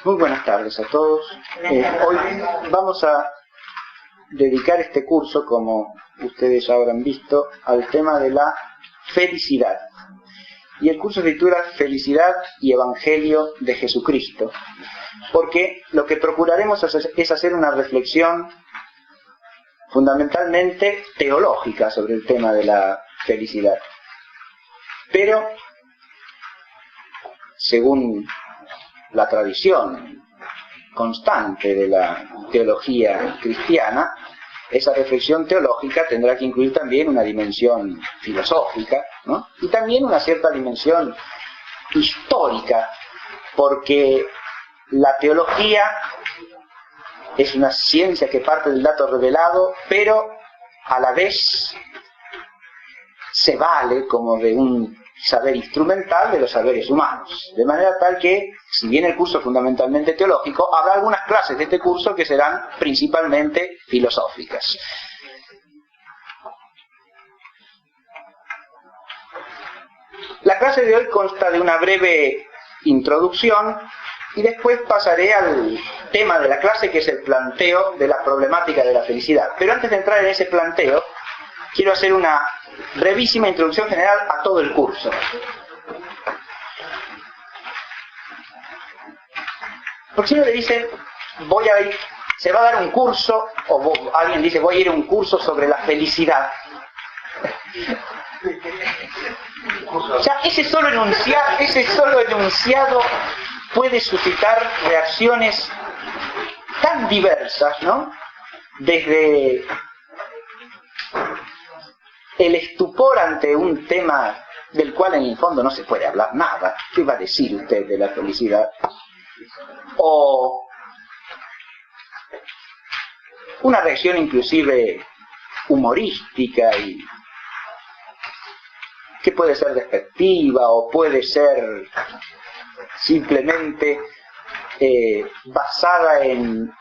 Muy buenas tardes a todos. Hoy vamos a dedicar este curso, como ustedes ya habrán visto, al tema de la felicidad. Y el curso se titula Felicidad y Evangelio de Jesucristo, porque lo que procuraremos es hacer una reflexión fundamentalmente teológica sobre el tema de la felicidad. Pero, según la tradición constante de la teología cristiana, esa reflexión teológica tendrá que incluir también una dimensión filosófica, ¿no? Y también una cierta dimensión histórica, porque la teología es una ciencia que parte del dato revelado, pero a la vez se vale como de un saber instrumental de los saberes humanos, de manera tal que, si bien el curso es fundamentalmente teológico, habrá algunas clases de este curso que serán principalmente filosóficas. La clase de hoy consta de una breve introducción y después pasaré al tema de la clase, que es el planteo de la problemática de la felicidad. Pero antes de entrar en ese planteo, quiero hacer una brevísima introducción general a todo el curso. Porque si uno le dice, se va a dar un curso, o alguien dice, voy a ir a un curso sobre la felicidad. Ya ese solo enunciado puede suscitar reacciones tan diversas, ¿no? Desde el estupor ante un tema del cual en el fondo no se puede hablar nada. ¿Qué va a decir usted de la felicidad? O una reacción inclusive humorística y que puede ser despectiva o puede ser simplemente basada en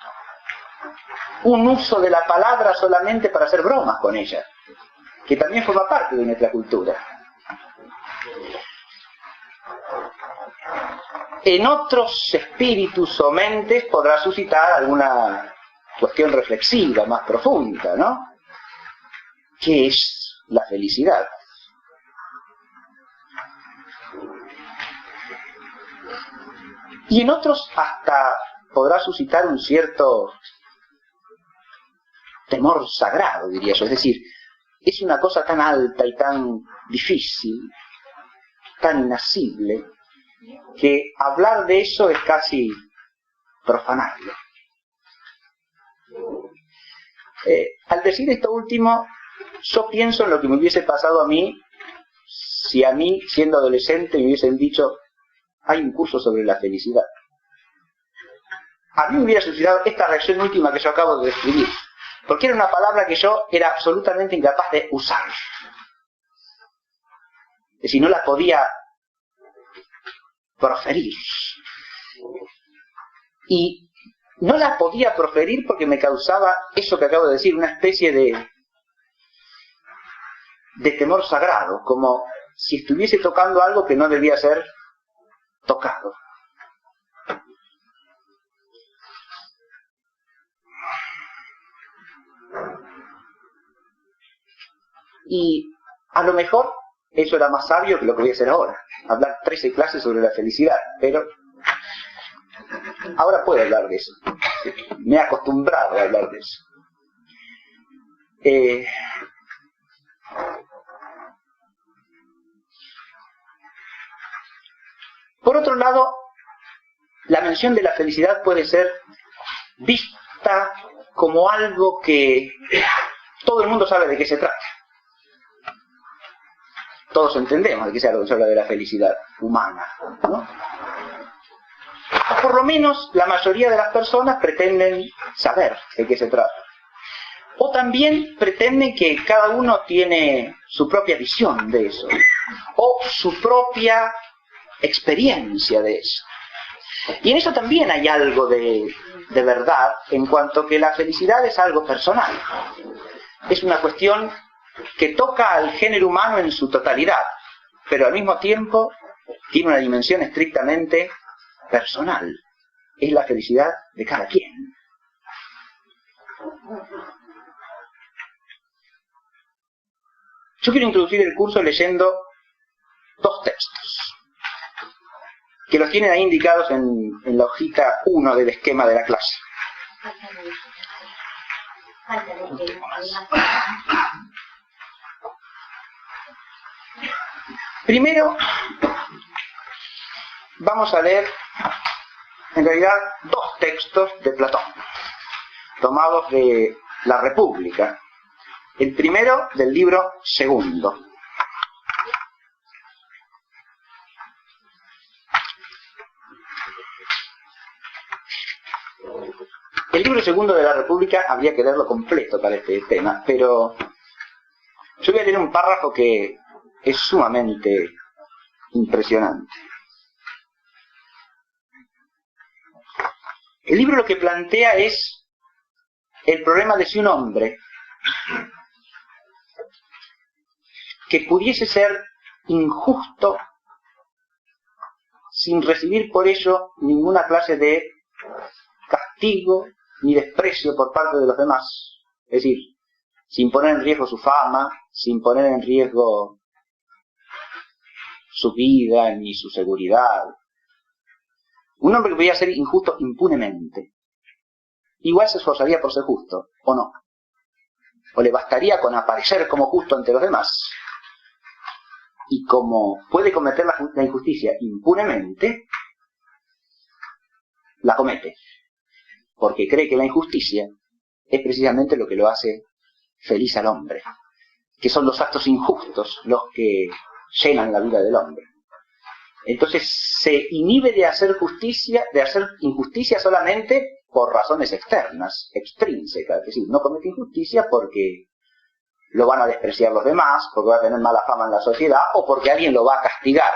un uso de la palabra solamente para hacer bromas con ella, que también forma parte de nuestra cultura. En otros espíritus o mentes podrá suscitar alguna cuestión reflexiva más profunda, ¿no? ¿Qué es la felicidad? Y en otros hasta podrá suscitar un cierto temor sagrado, diría yo. Es decir, es una cosa tan alta y tan difícil, tan inasible, que hablar de eso es casi profanarlo. Al decir esto último, yo pienso en lo que me hubiese pasado a mí, si a mí, siendo adolescente, me hubiesen dicho, hay un curso sobre la felicidad. A mí me hubiera suscitado esta reacción última que yo acabo de describir, porque era una palabra que yo era absolutamente incapaz de usar. Es decir, no la podía proferir. Y no la podía proferir porque me causaba eso que acabo de decir, una especie de temor sagrado, como si estuviese tocando algo que no debía ser tocado. Y a lo mejor eso era más sabio que lo que voy a hacer ahora, hablar 13 clases sobre la felicidad, pero ahora puedo hablar de eso. Me he acostumbrado a hablar de eso. Por otro lado, la mención de la felicidad puede ser vista como algo que todo el mundo sabe de qué se trata. Todos entendemos de qué se habla de la felicidad humana, ¿no? O por lo menos la mayoría de las personas pretenden saber de qué se trata. O también pretenden que cada uno tiene su propia visión de eso, o su propia experiencia de eso. Y en eso también hay algo de verdad, en cuanto que la felicidad es algo personal. Es una cuestión que toca al género humano en su totalidad, pero al mismo tiempo tiene una dimensión estrictamente personal. es la felicidad de cada quien. Yo quiero introducir el curso leyendo dos textos, que los tienen ahí indicados en la hojita 1 del esquema de la clase. Primero, vamos a leer, en realidad, dos textos de Platón, tomados de la República. El primero del libro segundo. El libro segundo de la República habría que leerlo completo para este tema, pero yo voy a leer un párrafo que es sumamente impresionante. El libro lo que plantea es el problema de si un hombre que pudiese ser injusto sin recibir por ello ninguna clase de castigo ni desprecio por parte de los demás, es decir, sin poner en riesgo su fama, sin poner en riesgo su vida ni su seguridad. Un hombre que podía ser injusto impunemente, igual se esforzaría por ser justo, ¿o no? O le bastaría con aparecer como justo ante los demás. Y como puede cometer la injusticia impunemente, la comete. Porque cree que la injusticia es precisamente lo que lo hace feliz al hombre. Que son los actos injustos los que llenan la vida del hombre. Entonces se inhibe de hacer justicia, de hacer injusticia solamente por razones externas, extrínsecas. Es decir, no comete injusticia porque lo van a despreciar los demás, porque va a tener mala fama en la sociedad, o porque alguien lo va a castigar.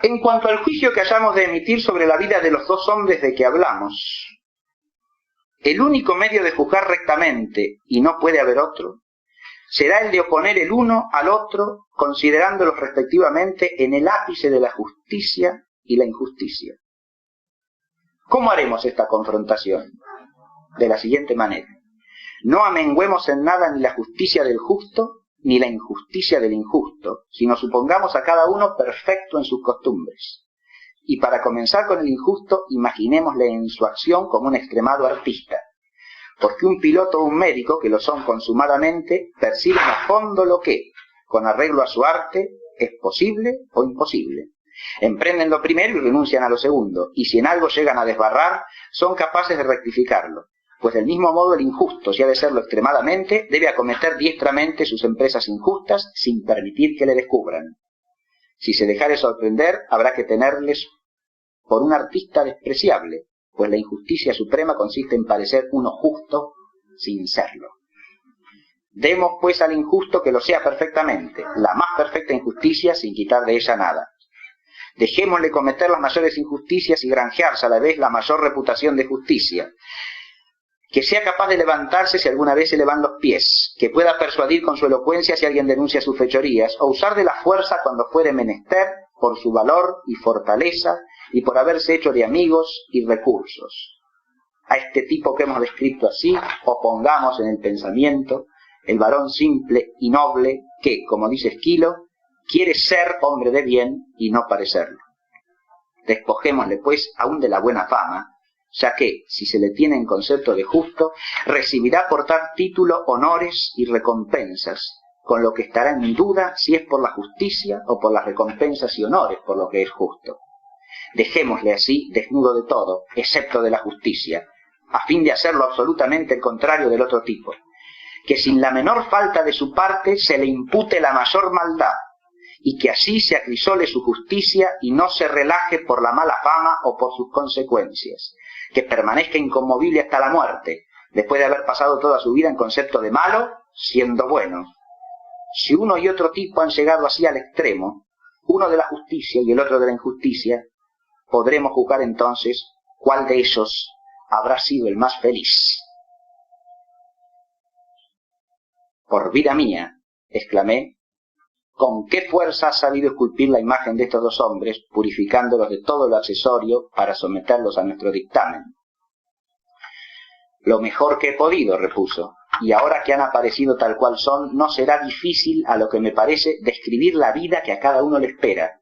En cuanto al juicio que hayamos de emitir sobre la vida de los dos hombres de que hablamos, el único medio de juzgar rectamente, y no puede haber otro, será el de oponer el uno al otro, considerándolos respectivamente en el ápice de la justicia y la injusticia. ¿Cómo haremos esta confrontación? De la siguiente manera: no amenguemos en nada ni la justicia del justo, ni la injusticia del injusto, sino supongamos a cada uno perfecto en sus costumbres. Y para comenzar con el injusto, imaginémosle en su acción como un extremado artista, porque un piloto o un médico, que lo son consumadamente, perciben a fondo lo que, con arreglo a su arte, es posible o imposible. Emprenden lo primero y renuncian a lo segundo, y si en algo llegan a desbarrar, son capaces de rectificarlo. Pues del mismo modo el injusto, si ha de serlo extremadamente, debe acometer diestramente sus empresas injustas sin permitir que le descubran. Si se dejare sorprender, habrá que tenerles por un artista despreciable, pues la injusticia suprema consiste en parecer uno justo sin serlo. Demos pues al injusto que lo sea perfectamente, la más perfecta injusticia sin quitar de ella nada. Dejémosle cometer las mayores injusticias y granjearse a la vez la mayor reputación de justicia. Que sea capaz de levantarse si alguna vez se le van los pies, que pueda persuadir con su elocuencia si alguien denuncia sus fechorías, o usar de la fuerza cuando fuere menester, por su valor y fortaleza, y por haberse hecho de amigos y recursos. A este tipo que hemos descrito así, opongamos en el pensamiento el varón simple y noble que, como dice Esquilo, quiere ser hombre de bien y no parecerlo. Despojémosle pues aún de la buena fama, ya que, si se le tiene en concepto de justo, recibirá por tal título honores y recompensas, con lo que estará en duda si es por la justicia o por las recompensas y honores por lo que es justo. Dejémosle así desnudo de todo, excepto de la justicia, a fin de hacerlo absolutamente el contrario del otro tipo, que sin la menor falta de su parte se le impute la mayor maldad, y que así se acrisole su justicia y no se relaje por la mala fama o por sus consecuencias, que permanezca inconmovible hasta la muerte, después de haber pasado toda su vida en concepto de malo, siendo bueno. Si uno y otro tipo han llegado así al extremo, uno de la justicia y el otro de la injusticia, podremos juzgar entonces cuál de ellos habrá sido el más feliz. Por vida mía, exclamé, ¿con qué fuerza has sabido esculpir la imagen de estos dos hombres, purificándolos de todo lo accesorio para someterlos a nuestro dictamen? Lo mejor que he podido, repuso, y ahora que han aparecido tal cual son, no será difícil, a lo que me parece, describir la vida que a cada uno le espera.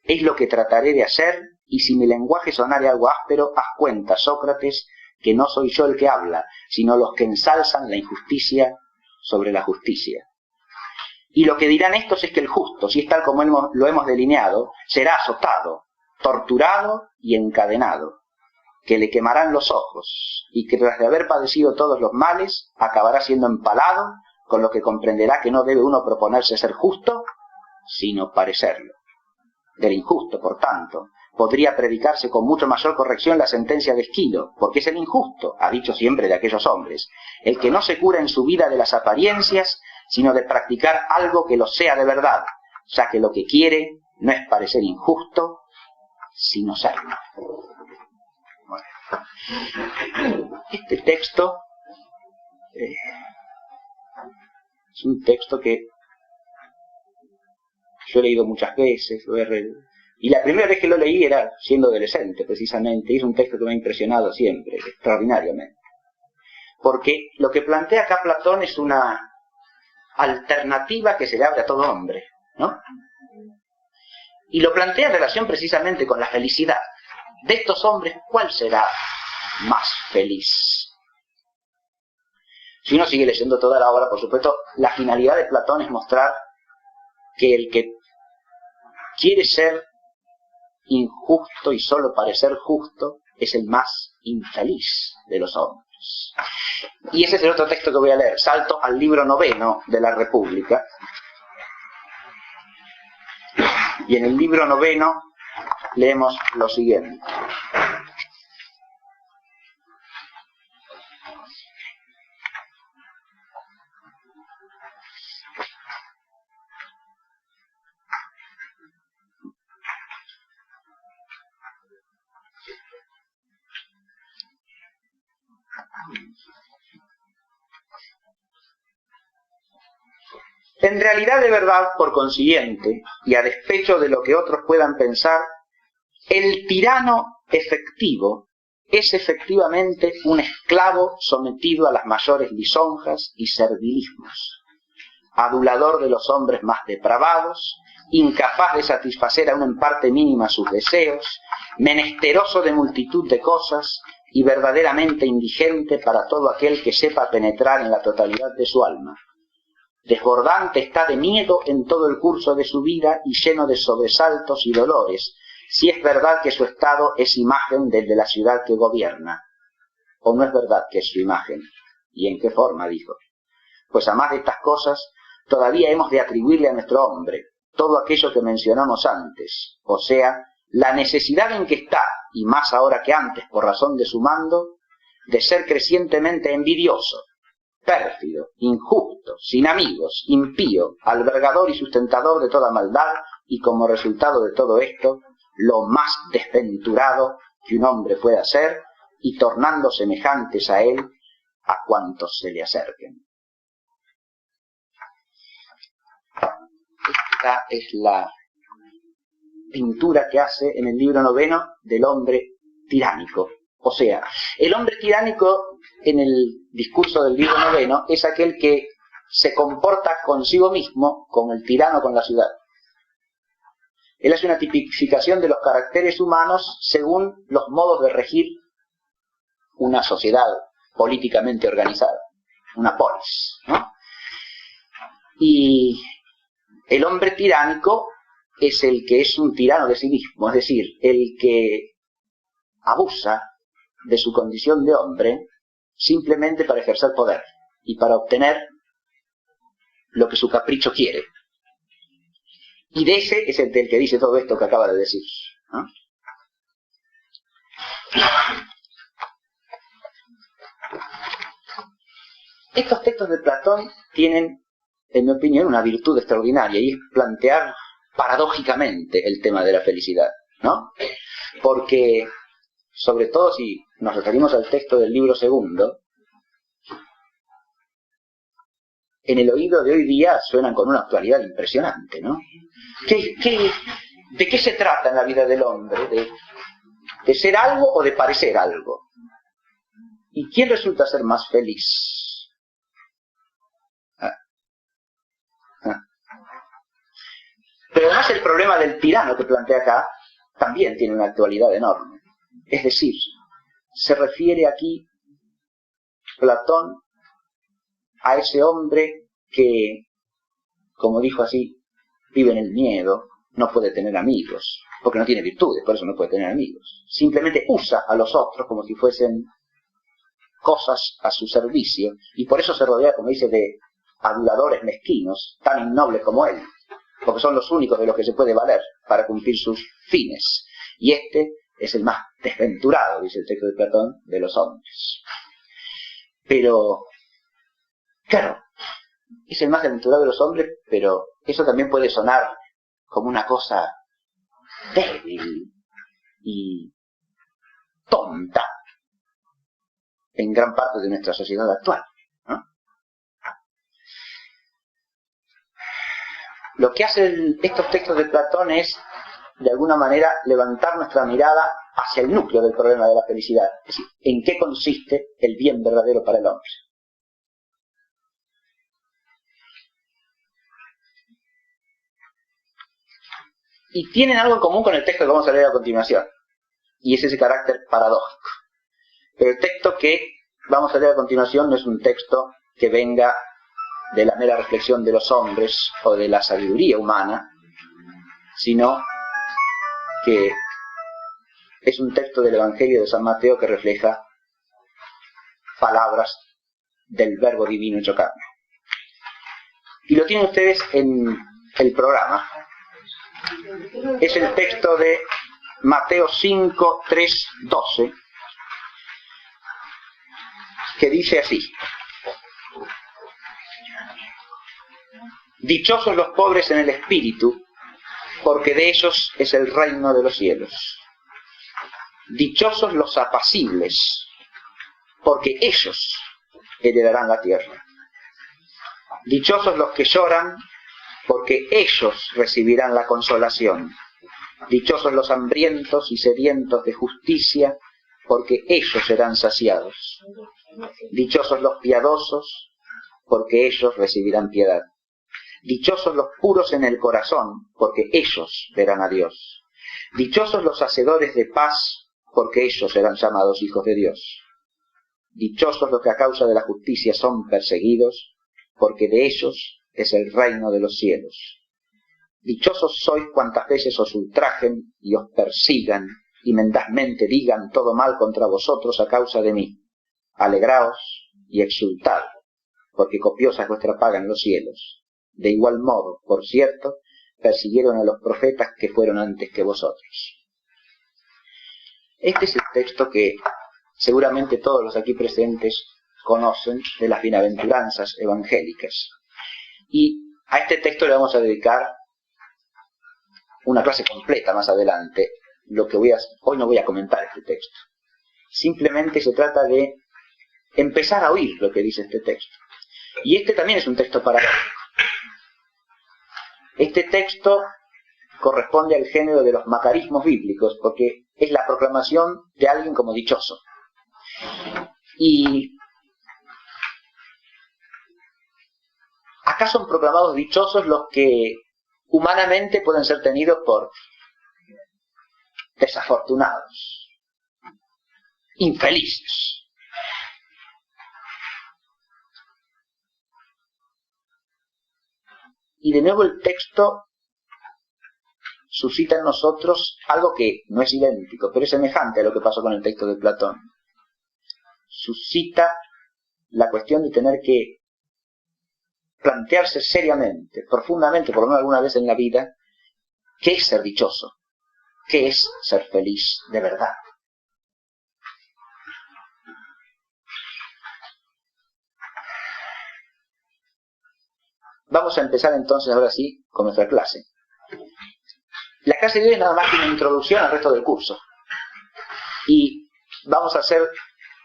Es lo que trataré de hacer, y si mi lenguaje sonare algo áspero, haz cuenta, Sócrates, que no soy yo el que habla, sino los que ensalzan la injusticia sobre la justicia. Y lo que dirán estos es que el justo, si es tal como lo hemos delineado, será azotado, torturado y encadenado, que le quemarán los ojos, y que tras de haber padecido todos los males, acabará siendo empalado, con lo que comprenderá que no debe uno proponerse ser justo, sino parecerlo. Del injusto, por tanto, podría predicarse con mucho mayor corrección la sentencia de Esquilo, porque es el injusto, ha dicho siempre de aquellos hombres, el que no se cura en su vida de las apariencias, sino de practicar algo que lo sea de verdad, ya que lo que quiere no es parecer injusto, sino serlo. Bueno, este texto es un texto que yo he leído muchas veces, y la primera vez que lo leí era siendo adolescente, precisamente, y es un texto que me ha impresionado siempre, extraordinariamente. Porque lo que plantea acá Platón es una alternativa que se le abre a todo hombre, ¿no? Y lo plantea en relación precisamente con la felicidad. De estos hombres, ¿cuál será más feliz? Si uno sigue leyendo toda la obra, por supuesto, la finalidad de Platón es mostrar que el que quiere ser injusto y solo parecer justo es el más infeliz de los hombres. Y ese es el otro texto que voy a leer. Salto al libro 9 de la República. Y en el libro 9 leemos lo siguiente. En realidad de verdad, por consiguiente, y a despecho de lo que otros puedan pensar, el tirano efectivo es efectivamente un esclavo sometido a las mayores lisonjas y servilismos, adulador de los hombres más depravados, incapaz de satisfacer aún en parte mínima sus deseos, menesteroso de multitud de cosas y verdaderamente indigente para todo aquel que sepa penetrar en la totalidad de su alma. Desbordante está de miedo en todo el curso de su vida y lleno de sobresaltos y dolores, si es verdad que su estado es imagen del de la ciudad que gobierna. ¿O no es verdad que es su imagen? ¿Y en qué forma? Dijo. Pues a más de estas cosas, todavía hemos de atribuirle a nuestro hombre todo aquello que mencionamos antes, o sea, la necesidad en que está, y más ahora que antes por razón de su mando, de ser crecientemente envidioso, pérfido, injusto, sin amigos, impío, albergador y sustentador de toda maldad, y como resultado de todo esto, lo más desventurado que un hombre pueda ser, y tornando semejantes a él a cuantos se le acerquen. Esta es la pintura que hace en el libro 9 del hombre tiránico. O sea, el hombre tiránico en el discurso del libro 9 es aquel que se comporta consigo mismo como el tirano con la ciudad. Él hace una tipificación de los caracteres humanos según los modos de regir una sociedad políticamente organizada, una polis, ¿no? Y el hombre tiránico es el que es un tirano de sí mismo, es decir, el que abusa de su condición de hombre simplemente para ejercer poder y para obtener lo que su capricho quiere. Y de ese es el del que dice todo esto que acaba de decir, ¿no? Estos textos de Platón tienen, en mi opinión, una virtud extraordinaria, y es plantear paradójicamente el tema de la felicidad, ¿no? Porque sobre todo si nos referimos al texto del libro segundo, en el oído de hoy día suenan con una actualidad impresionante, ¿no? ¿De qué se trata en la vida del hombre? ¿De ser algo o de parecer algo? ¿Y quién resulta ser más feliz? Pero además el problema del tirano que plantea acá también tiene una actualidad enorme. Es decir, se refiere aquí Platón a ese hombre que, como dijo así, vive en el miedo, no puede tener amigos, porque no tiene virtudes, por eso no puede tener amigos. Simplemente usa a los otros como si fuesen cosas a su servicio, y por eso se rodea, como dice, de aduladores mezquinos, tan innobles como él, porque son los únicos de los que se puede valer para cumplir sus fines. Y este es el más desventurado, dice el texto de Platón, de los hombres. Pero, claro, es el más desventurado de los hombres, pero eso también puede sonar como una cosa débil y tonta en gran parte de nuestra sociedad actual, ¿no? Lo que hacen estos textos de Platón es, de alguna manera, levantar nuestra mirada hacia el núcleo del problema de la felicidad. Es decir, ¿en qué consiste el bien verdadero para el hombre? Y tienen algo en común con el texto que vamos a leer a continuación, y es ese carácter paradójico. Pero el texto que vamos a leer a continuación no es un texto que venga de la mera reflexión de los hombres o de la sabiduría humana, sino que es un texto del Evangelio de San Mateo que refleja palabras del Verbo Divino hecho carne. Y lo tienen ustedes en el programa. Es el texto de Mateo 5, 3, 12, que dice así: dichosos los pobres en el espíritu, porque de ellos es el reino de los cielos. Dichosos los apacibles, porque ellos heredarán la tierra. Dichosos los que lloran, porque ellos recibirán la consolación. Dichosos los hambrientos y sedientos de justicia, porque ellos serán saciados. Dichosos los piadosos, porque ellos recibirán piedad. Dichosos los puros en el corazón, porque ellos verán a Dios. Dichosos los hacedores de paz, porque ellos serán llamados hijos de Dios. Dichosos los que a causa de la justicia son perseguidos, porque de ellos es el reino de los cielos. Dichosos sois cuantas veces os ultrajen y os persigan y mendazmente digan todo mal contra vosotros a causa de mí. Alegraos y exultad, porque copiosa es vuestra paga en los cielos. De igual modo, por cierto, persiguieron a los profetas que fueron antes que vosotros. Este es el texto que seguramente todos los aquí presentes conocen de las bienaventuranzas evangélicas. Y a este texto le vamos a dedicar una clase completa más adelante. Hoy no voy a comentar este texto. Simplemente se trata de empezar a oír lo que dice este texto. Y este también es un texto paradójico. Este texto corresponde al género de los macarismos bíblicos, porque es la proclamación de alguien como dichoso. Y acá son proclamados dichosos los que humanamente pueden ser tenidos por desafortunados, infelices. Y de nuevo el texto suscita en nosotros algo que no es idéntico, pero es semejante a lo que pasó con el texto de Platón. Suscita la cuestión de tener que plantearse seriamente, profundamente, por lo menos alguna vez en la vida, ¿qué es ser dichoso? ¿Qué es ser feliz de verdad? Vamos a empezar entonces ahora sí con nuestra clase. La clase de hoy es nada más que una introducción al resto del curso. Y vamos a hacer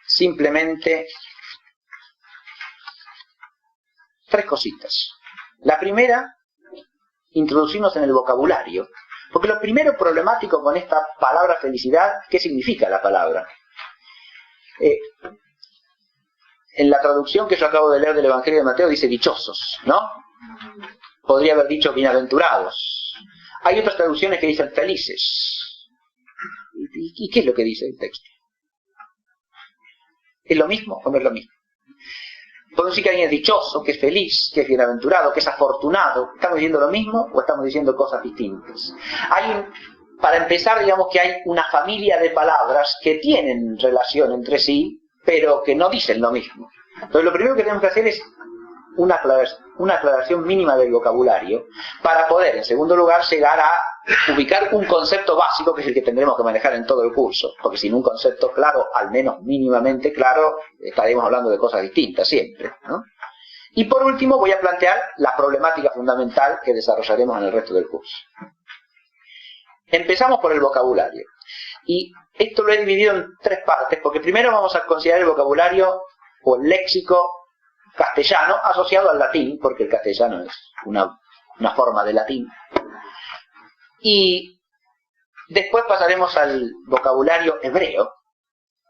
simplemente 3 cositas. La primera, introducirnos en el vocabulario. Porque lo primero problemático con esta palabra felicidad, ¿qué significa la palabra? En la traducción que yo acabo de leer del Evangelio de Mateo dice dichosos, ¿no? Podría haber dicho bienaventurados. Hay otras traducciones que dicen felices. ¿Y qué es lo que dice el texto? ¿Es lo mismo o no es lo mismo? Podemos decir que alguien es dichoso, que es feliz, que es bienaventurado, que es afortunado. ¿Estamos diciendo lo mismo o estamos diciendo cosas distintas? Para empezar, digamos que hay una familia de palabras que tienen relación entre sí, pero que no dicen lo mismo. Entonces lo primero que tenemos que hacer es una aclaración mínima del vocabulario para poder, en segundo lugar, llegar a ubicar un concepto básico que es el que tendremos que manejar en todo el curso, porque sin un concepto claro, al menos mínimamente claro, estaremos hablando de cosas distintas siempre, ¿no? Y por último voy a plantear la problemática fundamental que desarrollaremos en el resto del curso. Empezamos por el vocabulario. Y esto lo he dividido en 3 partes, porque primero vamos a considerar el vocabulario o el léxico castellano asociado al latín, porque el castellano es una forma de latín. Y después pasaremos al vocabulario hebreo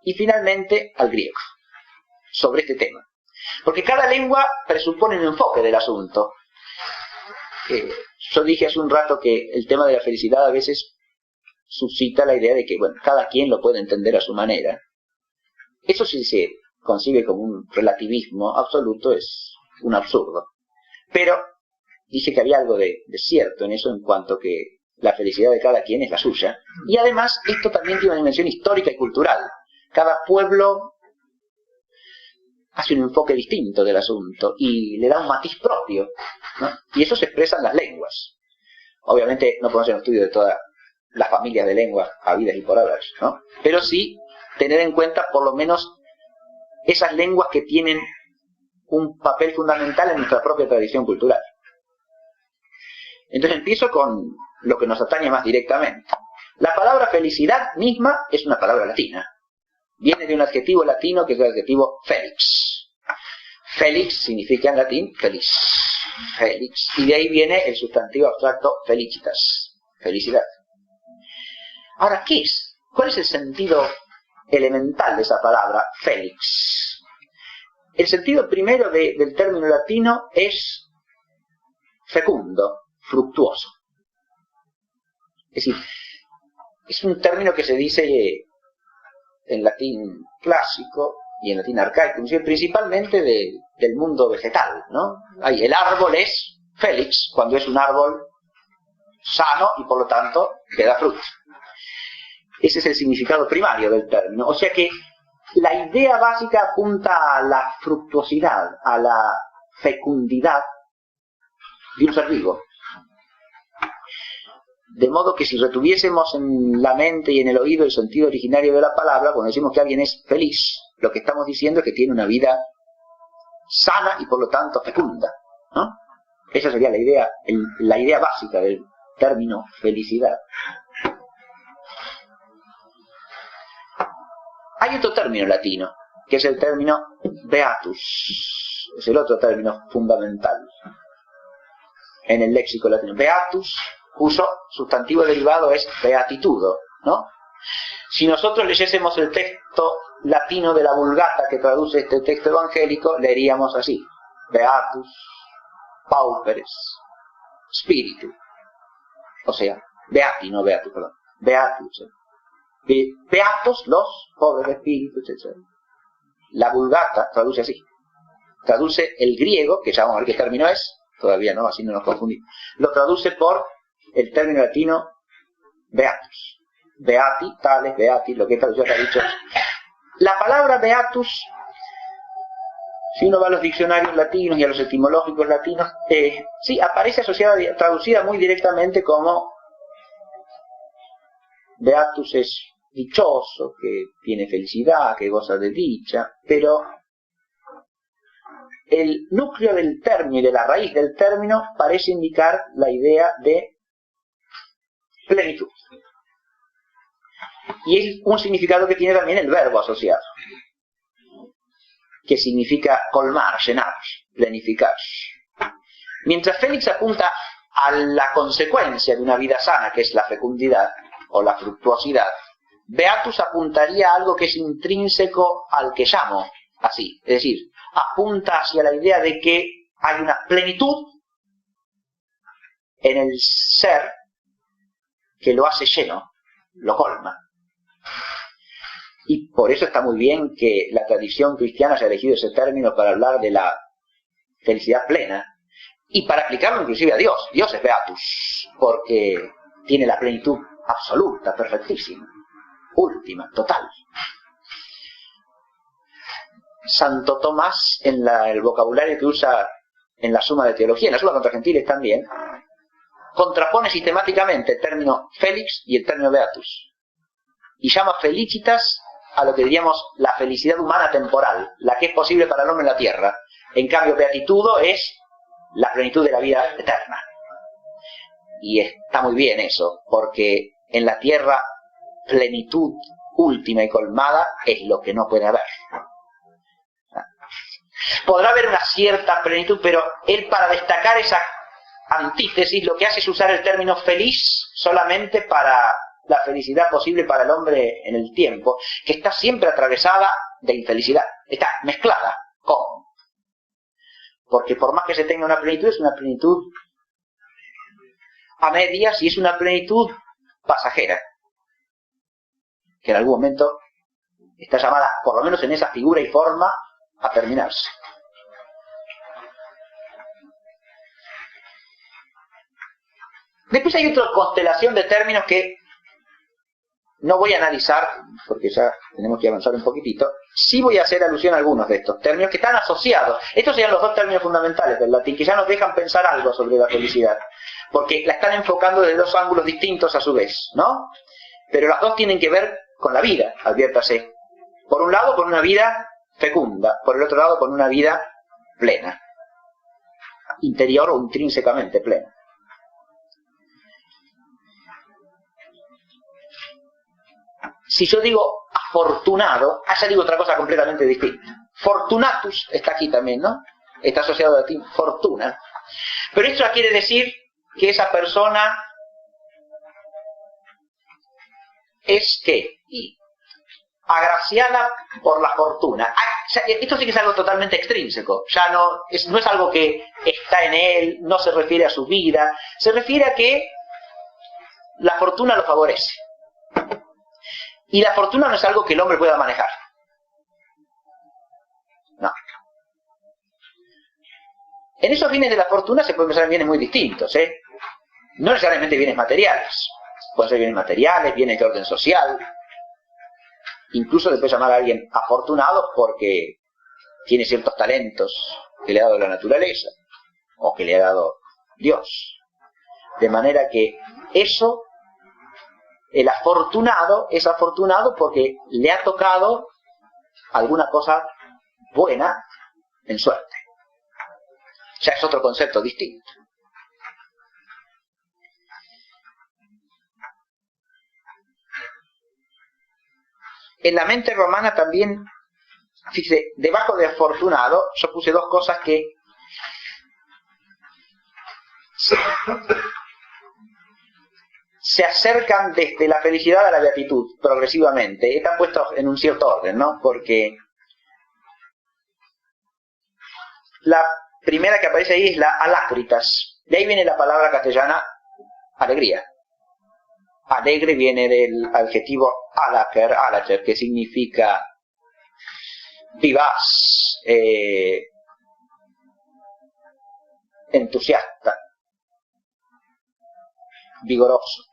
y finalmente al griego, sobre este tema. Porque cada lengua presupone un enfoque del asunto. Yo dije hace un rato que el tema de la felicidad a veces suscita la idea de que, bueno, cada quien lo puede entender a su manera. Eso sí se concibe como un relativismo absoluto, es un absurdo. Pero dije que había algo de cierto en eso, en cuanto que la felicidad de cada quien es la suya. Y además esto también tiene una dimensión histórica y cultural. Cada pueblo hace un enfoque distinto del asunto y le da un matiz propio, ¿no? Y eso se expresa en las lenguas. Obviamente no podemos hacer un estudio de todas las familias de lenguas habidas y por haber, ¿no? Pero sí tener en cuenta por lo menos esas lenguas que tienen un papel fundamental en nuestra propia tradición cultural. Entonces empiezo con lo que nos atañe más directamente. La palabra felicidad misma es una palabra latina. Viene de un adjetivo latino que es el adjetivo felix. Felix significa en latín feliz. Felix. Y de ahí viene el sustantivo abstracto felicitas. Felicidad. Ahora, ¿qué es? ¿Cuál es el sentido elemental de esa palabra felix? El sentido primero del término latino es fecundo, fructuoso. Es decir, es un término que se dice en latín clásico y en latín arcaico, principalmente del mundo vegetal, ¿no? El árbol es felix cuando es un árbol sano y por lo tanto que da fruto. Ese es el significado primario del término. O sea que la idea básica apunta a la fructuosidad, a la fecundidad de un ser vivo. De modo que si retuviésemos en la mente y en el oído el sentido originario de la palabra, cuando decimos que alguien es feliz, lo que estamos diciendo es que tiene una vida sana y por lo tanto fecunda, ¿no? Esa sería la idea básica del término felicidad. Hay otro término latino, que es el término beatus. Es el otro término fundamental en el léxico latino. Beatus, cuyo sustantivo derivado es beatitudo, ¿no? Si nosotros leyésemos el texto latino de la Vulgata que traduce este texto evangélico, leeríamos así: Beatus, pauperes, spiritu. O sea, beati, no beatus, perdón. Beatus. Beatos los pobres de espíritu, etc. La Vulgata traduce así. Traduce el griego, que ya vamos a ver qué término es, todavía no, así no nos confundimos. Lo traduce por el término latino beatus. Beati, tales, beati, lo que traducción ha dicho. La palabra beatus, si uno va a los diccionarios latinos y a los etimológicos latinos, sí, aparece asociada, traducida muy directamente como beatus es dichoso, que tiene felicidad, que goza de dicha, pero el núcleo del término y de la raíz del término parece indicar la idea de plenitud. Y es un significado que tiene también el verbo asociado, que significa colmar, llenar, plenificar. Mientras Félix apunta a la consecuencia de una vida sana, que es la fecundidad o la fructuosidad, Beatus apuntaría a algo que es intrínseco al que llamo así, es decir, apunta hacia la idea de que hay una plenitud en el ser que lo hace lleno, lo colma. Y por eso está muy bien que la tradición cristiana haya elegido ese término para hablar de la felicidad plena y para aplicarlo inclusive a Dios. Dios es Beatus, porque tiene la plenitud absoluta, perfectísima, última, total. Santo Tomás, en el vocabulario que usa en la Suma de Teología, en la Suma contra Gentiles también, contrapone sistemáticamente el término Felix y el término Beatus, y llama felicitas a lo que diríamos la felicidad humana temporal, la que es posible para el hombre en la tierra. En cambio, beatitudo es la plenitud de la vida eterna. Y está muy bien eso, porque en la tierra plenitud última y colmada es lo que no puede haber. Podrá haber una cierta plenitud, pero él, para destacar esa antítesis, lo que hace es usar el término feliz solamente para la felicidad posible para el hombre en el tiempo, que está siempre atravesada de infelicidad, está mezclada con. Porque por más que se tenga una plenitud, es una plenitud a medias y es una plenitud pasajera, que en algún momento está llamada, por lo menos en esa figura y forma, a terminarse. Después hay otra constelación de términos que no voy a analizar, porque ya tenemos que avanzar un poquitito. Sí voy a hacer alusión a algunos de estos términos que están asociados. Estos serían los dos términos fundamentales del latín, que ya nos dejan pensar algo sobre la felicidad, porque la están enfocando desde dos ángulos distintos a su vez, ¿no? Pero las dos tienen que ver con la vida, adviértase. Por un lado, con una vida fecunda, por el otro lado, con una vida plena, interior o intrínsecamente plena. Si yo digo afortunado, allá digo otra cosa completamente distinta. Fortunatus está aquí también, ¿no? Está asociado al latín fortuna. Pero esto quiere decir que esa persona es ¿qué? Agraciada por la fortuna. Esto sí que es algo totalmente extrínseco. Ya no es algo que está en él, no se refiere a su vida. Se refiere a que la fortuna lo favorece. Y la fortuna no es algo que el hombre pueda manejar. No. En esos bienes de la fortuna se pueden pensar en bienes muy distintos, ¿eh? No necesariamente bienes materiales. Pueden ser bienes materiales, bienes de orden social. Incluso se puede llamar a alguien afortunado porque tiene ciertos talentos que le ha dado la naturaleza o que le ha dado Dios. De manera que eso, el afortunado es afortunado porque le ha tocado alguna cosa buena en suerte. Ya es otro concepto distinto. En la mente romana también, fíjese, debajo de afortunado, yo puse dos cosas que se acercan desde la felicidad a la beatitud, progresivamente. Están puestos en un cierto orden, ¿no? Porque la primera que aparece ahí es la alacritas. De ahí viene la palabra castellana alegría. Alegre viene del adjetivo alacer, que significa vivaz, entusiasta, vigoroso.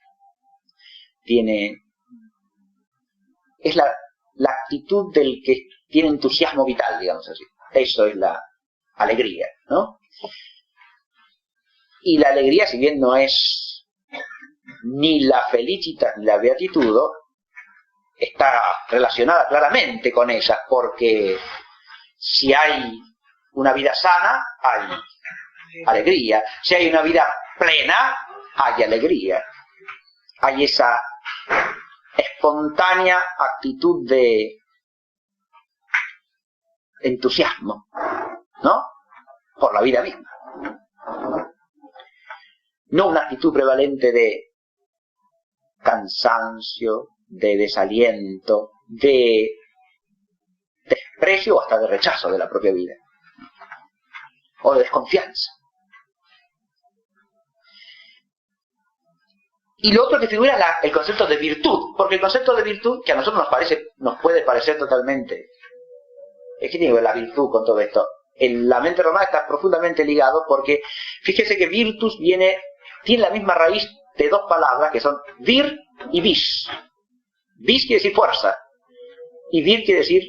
Es la actitud del que tiene entusiasmo vital, digamos así. Eso es la alegría, ¿no? Y la alegría, si bien no es ni la felicita ni la beatitudo, está relacionada claramente con ella, porque si hay una vida sana, hay alegría. Si hay una vida plena, hay alegría. Hay esa espontánea actitud de entusiasmo, ¿no? Por la vida misma. No una actitud prevalente de cansancio, de desaliento, de desprecio o hasta de rechazo de la propia vida, o de desconfianza. Y lo otro que figura es el concepto de virtud, porque el concepto de virtud, que a nosotros nos puede parecer totalmente, es que tiene que ver la virtud con todo esto. En la mente romana está profundamente ligado, porque fíjese que virtus tiene la misma raíz de dos palabras que son vir y vis. Vis quiere decir fuerza y vir quiere decir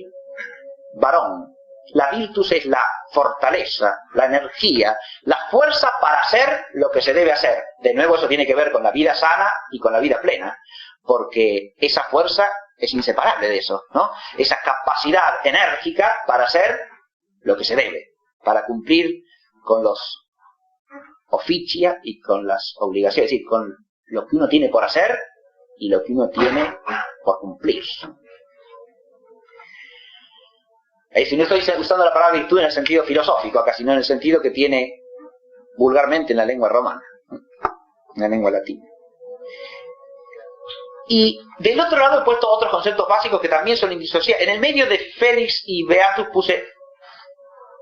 varón. La virtus es la fortaleza, la energía, la fuerza para hacer lo que se debe hacer. De nuevo, eso tiene que ver con la vida sana y con la vida plena, porque esa fuerza es inseparable de eso, ¿no? Esa capacidad enérgica para hacer lo que se debe, para cumplir con los oficia y con las obligaciones, es decir, con lo que uno tiene por hacer y lo que uno tiene por cumplir. Si no estoy usando la palabra virtud en el sentido filosófico acá, sino en el sentido que tiene vulgarmente en la lengua romana, en la lengua latina. Y del otro lado he puesto otros conceptos básicos que también son indisociables. En el medio de Felix y Beatus puse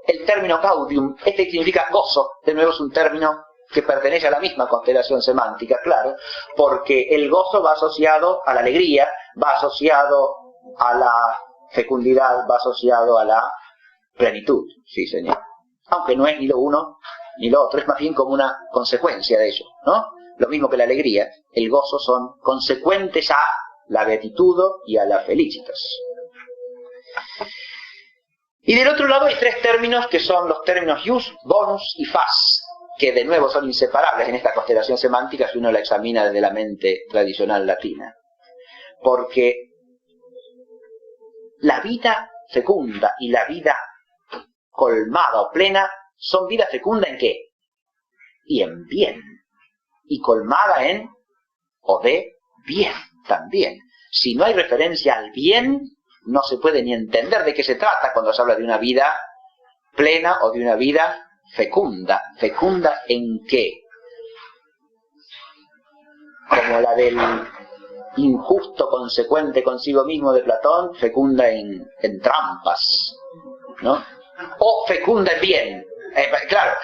el término gaudium, este significa gozo. De nuevo es un término que pertenece a la misma constelación semántica, claro, porque el gozo va asociado a la alegría, va asociado a la fecundidad, va asociado a la plenitud, sí señor. Aunque no es ni lo uno ni lo otro, es más bien como una consecuencia de ello, ¿no? Lo mismo que la alegría, el gozo son consecuentes a la beatitud y a la felicitas. Y del otro lado hay tres términos que son los términos ius, bonus y fas, que de nuevo son inseparables en esta constelación semántica si uno la examina desde la mente tradicional latina. Porque la vida fecunda y la vida colmada o plena son vida fecunda ¿en qué? Y en bien. Y colmada en o de bien también. Si no hay referencia al bien, no se puede ni entender de qué se trata cuando se habla de una vida plena o de una vida fecunda. ¿Fecunda en qué? Como la del injusto consecuente consigo mismo de Platón, fecunda en trampas, ¿no? O fecunda en bien. Claro,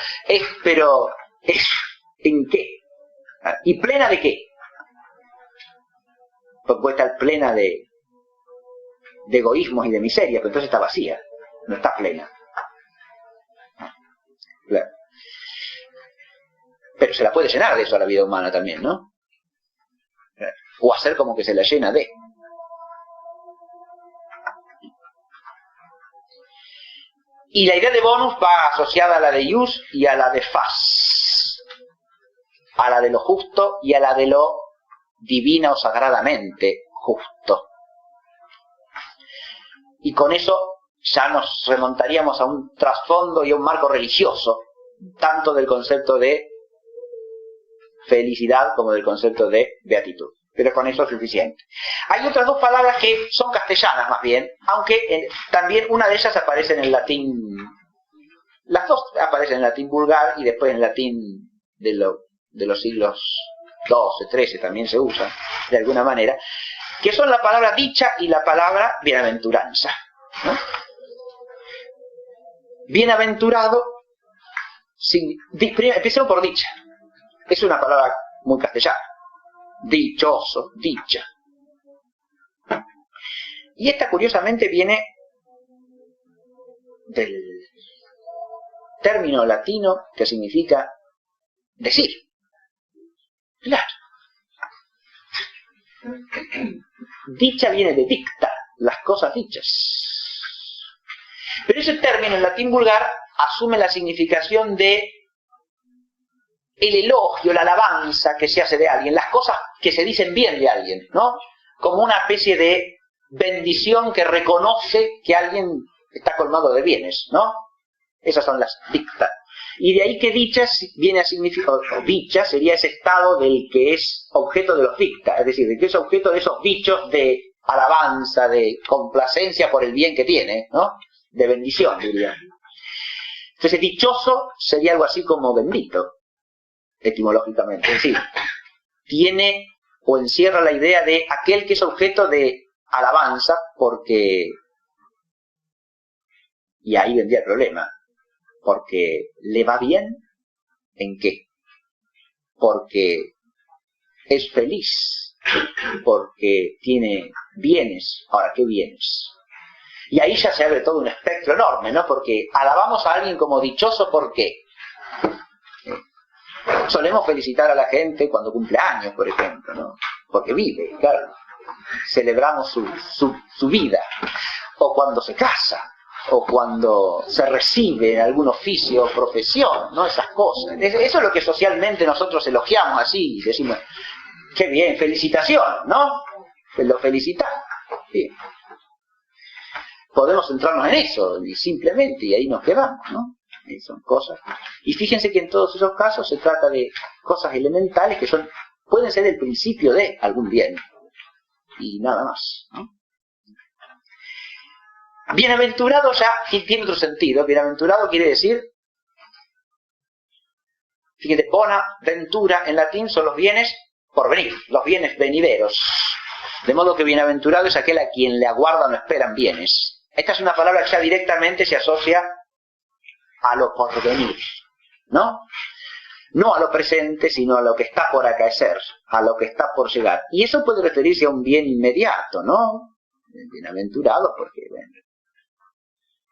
pero es ¿en qué? ¿Y plena de qué? Pues puede estar plena de egoísmos y de miseria, pero entonces está vacía, no está plena. Claro. Pero se la puede llenar de eso a la vida humana también, ¿no? O hacer como que se la llena de. Y la idea de bonus va asociada a la de ius y a la de fas, a la de lo justo y a la de lo divina o sagradamente justo. Y con eso ya nos remontaríamos a un trasfondo y a un marco religioso, tanto del concepto de felicidad como del concepto de beatitud. Pero con eso es suficiente. Hay otras dos palabras que son castellanas más bien, aunque también una de ellas aparece en el latín, las dos aparecen en el latín vulgar y después en el latín de los siglos XII, XIII también se usa de alguna manera, que son la palabra dicha y la palabra bienaventuranza, ¿no? Bienaventurado, empecemos por dicha, es una palabra muy castellana. Dichoso, dicha. Y esta curiosamente viene del término latino que significa decir. Claro. Dicha viene de dicta, las cosas dichas. Pero ese término en latín vulgar asume la significación de el elogio, la alabanza que se hace de alguien, las cosas que se dicen bien de alguien, ¿no? Como una especie de bendición que reconoce que alguien está colmado de bienes, ¿no? Esas son las dictas. Y de ahí que dicha viene a significar, o dicha sería ese estado del que es objeto de los dicta, es decir, de que es objeto de esos dichos de alabanza, de complacencia por el bien que tiene, ¿no? De bendición, diría. Entonces, dichoso sería algo así como bendito, etimológicamente. Es decir, tiene o encierra la idea de aquel que es objeto de alabanza porque... Y ahí vendría el problema. Porque le va bien, ¿en qué? Porque es feliz, porque tiene bienes. Ahora, ¿qué bienes? Y ahí ya se abre todo un espectro enorme, ¿no? Porque alabamos a alguien como dichoso, ¿por qué? Solemos felicitar a la gente cuando cumple años, por ejemplo, ¿no? Porque vive, claro. Celebramos su vida. O cuando se casa, o cuando se recibe en algún oficio o profesión, ¿no? Esas cosas. Eso es lo que socialmente nosotros elogiamos así, decimos, qué bien, felicitación, ¿no? Lo felicitamos. Bien. Podemos centrarnos en eso, y simplemente, y ahí nos quedamos, ¿no? Y son cosas. Y fíjense que en todos esos casos se trata de cosas elementales que pueden ser el principio de algún bien. Y nada más, ¿no? Bienaventurado ya tiene otro sentido. Bienaventurado quiere decir, fíjate, bona ventura en latín son los bienes por venir, los bienes venideros. De modo que bienaventurado es aquel a quien le aguardan o esperan bienes. Esta es una palabra que ya directamente se asocia a lo por venir, ¿no? No a lo presente, sino a lo que está por acaecer, a lo que está por llegar. Y eso puede referirse a un bien inmediato, ¿no? Bienaventurado porque, bueno,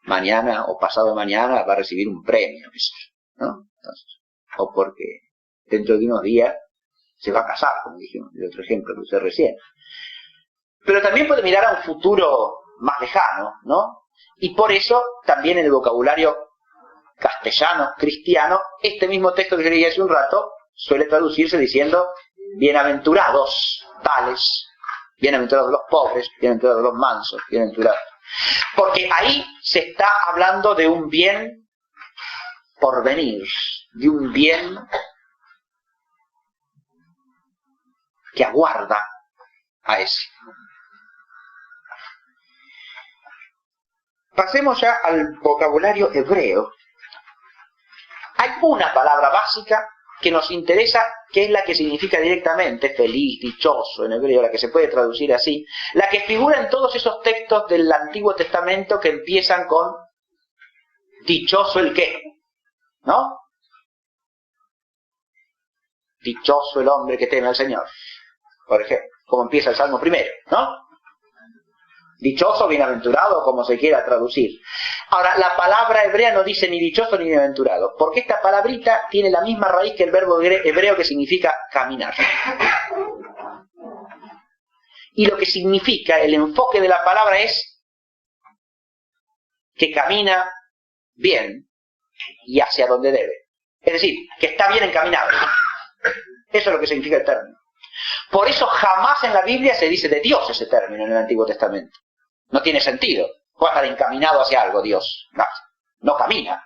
mañana o pasado mañana va a recibir un premio, ¿no? Entonces, o porque dentro de unos días se va a casar, como dijimos, el otro ejemplo que usé recién. Pero también puede mirar a un futuro más lejano, ¿no? Y por eso también en el vocabulario castellano, cristiano, este mismo texto que yo leí hace un rato suele traducirse diciendo bienaventurados tales, bienaventurados los pobres, bienaventurados los mansos, bienaventurados. Porque ahí se está hablando de un bien por venir, de un bien que aguarda a ese. Pasemos ya al vocabulario hebreo. Hay una palabra básica que nos interesa, que es la que significa directamente feliz, dichoso en hebreo, la que se puede traducir así, la que figura en todos esos textos del Antiguo Testamento que empiezan con dichoso el qué, ¿no? Dichoso el hombre que teme al Señor, por ejemplo, como empieza el Salmo primero, ¿no? Dichoso, bienaventurado, como se quiera traducir. Ahora, la palabra hebrea no dice ni dichoso ni bienaventurado, porque esta palabrita tiene la misma raíz que el verbo hebreo que significa caminar. Y lo que significa, el enfoque de la palabra es que camina bien y hacia donde debe. Es decir, que está bien encaminado. Eso es lo que significa el término. Por eso jamás en la Biblia se dice de Dios ese término en el Antiguo Testamento. No tiene sentido. Puede estar encaminado hacia algo Dios. No camina.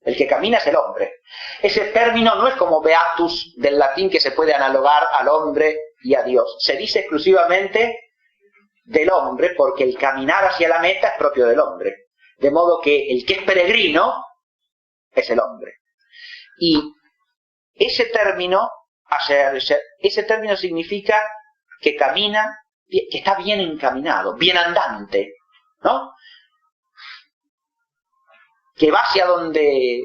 El que camina es el hombre. Ese término no es como beatus del latín que se puede analogar al hombre y a Dios. Se dice exclusivamente del hombre porque el caminar hacia la meta es propio del hombre. De modo que el que es peregrino es el hombre. Y ese término significa que camina, que está bien encaminado, bien andante, ¿no? Que va hacia donde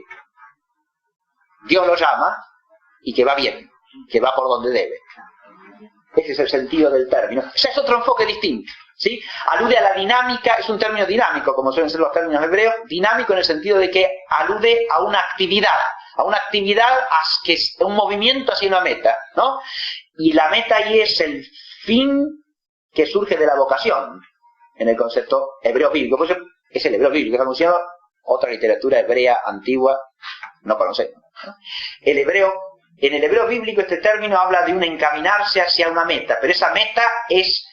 Dios lo llama y que va bien, que va por donde debe. Ese es el sentido del término. Ese es otro enfoque distinto, ¿sí? Alude a la dinámica, es un término dinámico, como suelen ser los términos hebreos, dinámico en el sentido de que alude a una actividad, que es un movimiento hacia una meta, ¿no? Y la meta ahí es el fin que surge de la vocación, en el concepto hebreo bíblico. Por eso es el hebreo bíblico, estamos diciendo otra literatura hebrea antigua, no conocemos, ¿no? En el hebreo bíblico este término habla de un encaminarse hacia una meta, pero esa meta es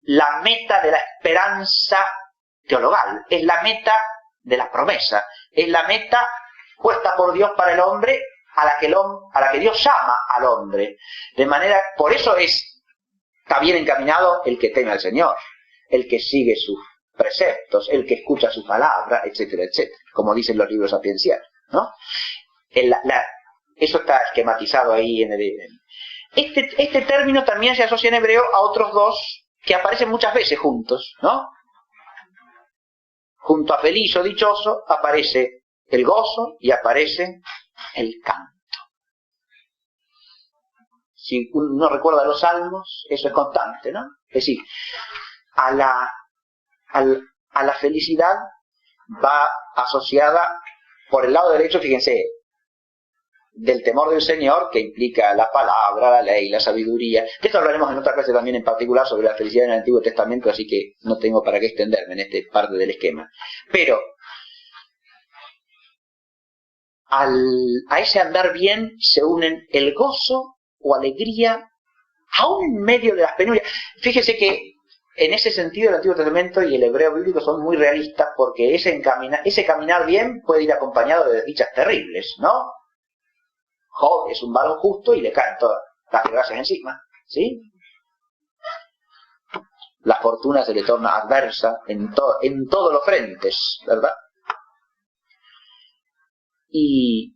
la meta de la esperanza teologal, es la meta de la promesa, es la meta puesta por Dios para el hombre, a la que Dios llama al hombre. De manera, por eso está bien encaminado el que teme al Señor, el que sigue sus preceptos, el que escucha su palabra, etcétera, etcétera, como dicen los libros sapiencianos, ¿no? Eso está esquematizado ahí en el... Este término también se asocia en hebreo a otros dos que aparecen muchas veces juntos, ¿no? Junto a feliz o dichoso aparece el gozo y aparece el canto. Si uno recuerda los salmos, eso es constante, ¿no? Es decir, a la felicidad va asociada por el lado derecho, fíjense, del temor del Señor, que implica la palabra, la ley, la sabiduría. De esto hablaremos en otra clase también en particular sobre la felicidad en el Antiguo Testamento, así que no tengo para qué extenderme en esta parte del esquema. Pero a ese andar bien se unen el gozo o alegría, aún en medio de las penurias. Fíjese que en ese sentido el Antiguo Testamento y el hebreo bíblico son muy realistas, porque ese caminar bien puede ir acompañado de desdichas terribles, ¿no? Job es un varón justo y le caen todas las desgracias encima, ¿sí? La fortuna se le torna adversa en todos los frentes, ¿verdad? Y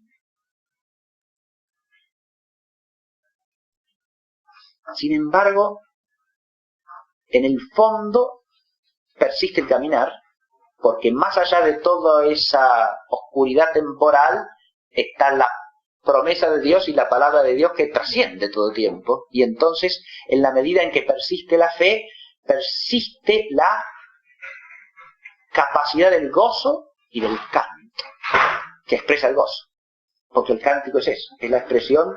sin embargo, en el fondo persiste el caminar, porque más allá de toda esa oscuridad temporal está la promesa de Dios y la palabra de Dios que trasciende todo tiempo. Y entonces, en la medida en que persiste la fe, persiste la capacidad del gozo y del canto, que expresa el gozo. Porque el cántico es eso, es la expresión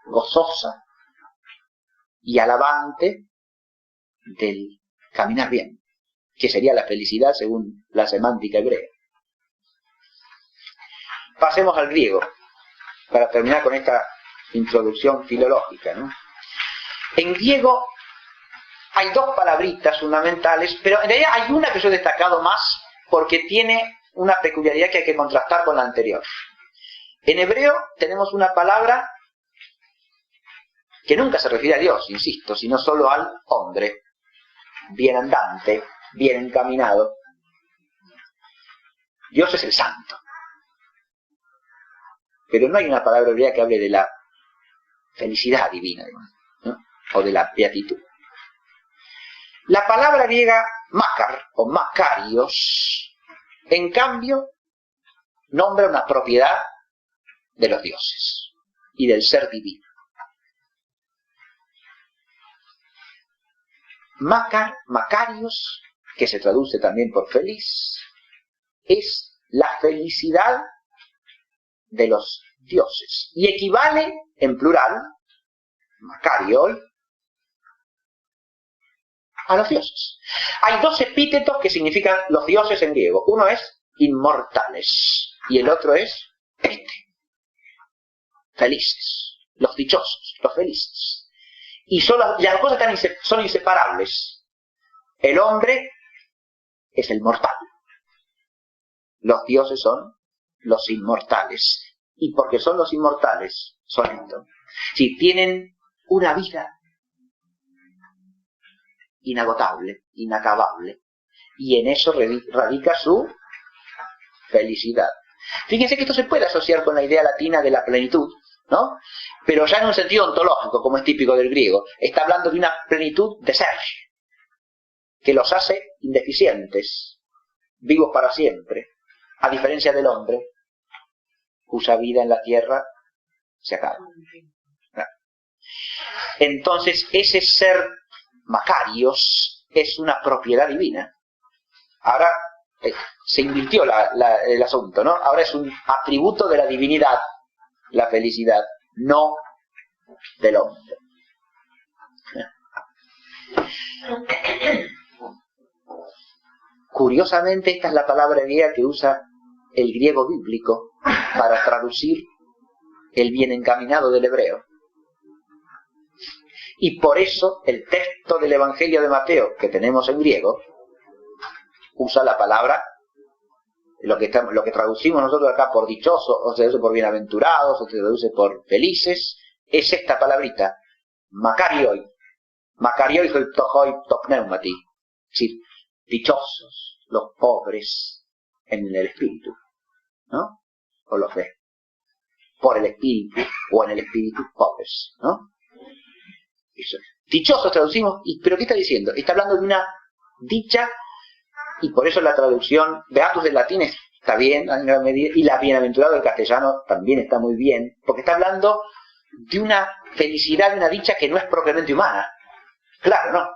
gozosa y alabante del caminar bien, que sería la felicidad según la semántica hebrea. Pasemos al griego, para terminar con esta introducción filológica, ¿no? En griego hay dos palabritas fundamentales, pero en realidad hay una que yo he destacado más porque tiene una peculiaridad que hay que contrastar con la anterior. En hebreo tenemos una palabra que nunca se refiere a Dios, insisto, sino solo al hombre, bien andante, bien encaminado. Dios es el santo. Pero no hay una palabra hebrea que hable de la felicidad divina, ¿no? O de la beatitud. La palabra griega makar o makarios, en cambio, nombra una propiedad de los dioses y del ser divino. Makar, makarios, que se traduce también por feliz, es la felicidad de los dioses y equivale en plural, makarioi, a los dioses. Hay dos epítetos que significan los dioses en griego. Uno es inmortales y el otro es felices, los dichosos, los felices. Y las cosas son inseparables. El hombre es el mortal. Los dioses son los inmortales. Y porque son los inmortales, son esto. Si tienen una vida inagotable, inacabable, y en eso radica su felicidad. Fíjense que esto se puede asociar con la idea latina de la plenitud, ¿no? Pero ya en un sentido ontológico, como es típico del griego. Está hablando de una plenitud de ser, que los hace indeficientes, vivos para siempre, a diferencia del hombre, cuya vida en la tierra se acaba. Entonces, ese ser makarios es una propiedad divina. Ahora se invirtió el asunto, ¿no? Ahora es un atributo de la divinidad, la felicidad, no del hombre. Curiosamente, esta es la palabra griega que usa el griego bíblico para traducir el bien encaminado del hebreo. Y por eso el texto del Evangelio de Mateo que tenemos en griego usa la palabra lo que traducimos nosotros acá por dichoso, o se traduce por bienaventurados, o se traduce por felices, es esta palabrita, makarioi. Makarioi hoiptohoi topneumati. Es decir, dichosos los pobres en el espíritu, ¿no? O los de por el espíritu, o en el espíritu pobres, ¿no? Eso. Dichosos traducimos, pero ¿qué está diciendo? Está hablando de una dicha, y por eso la traducción Beatus del latín está bien en gran medida, y la bienaventurado del castellano también está muy bien, porque está hablando de una felicidad, de una dicha que no es propiamente humana. Claro, ¿no?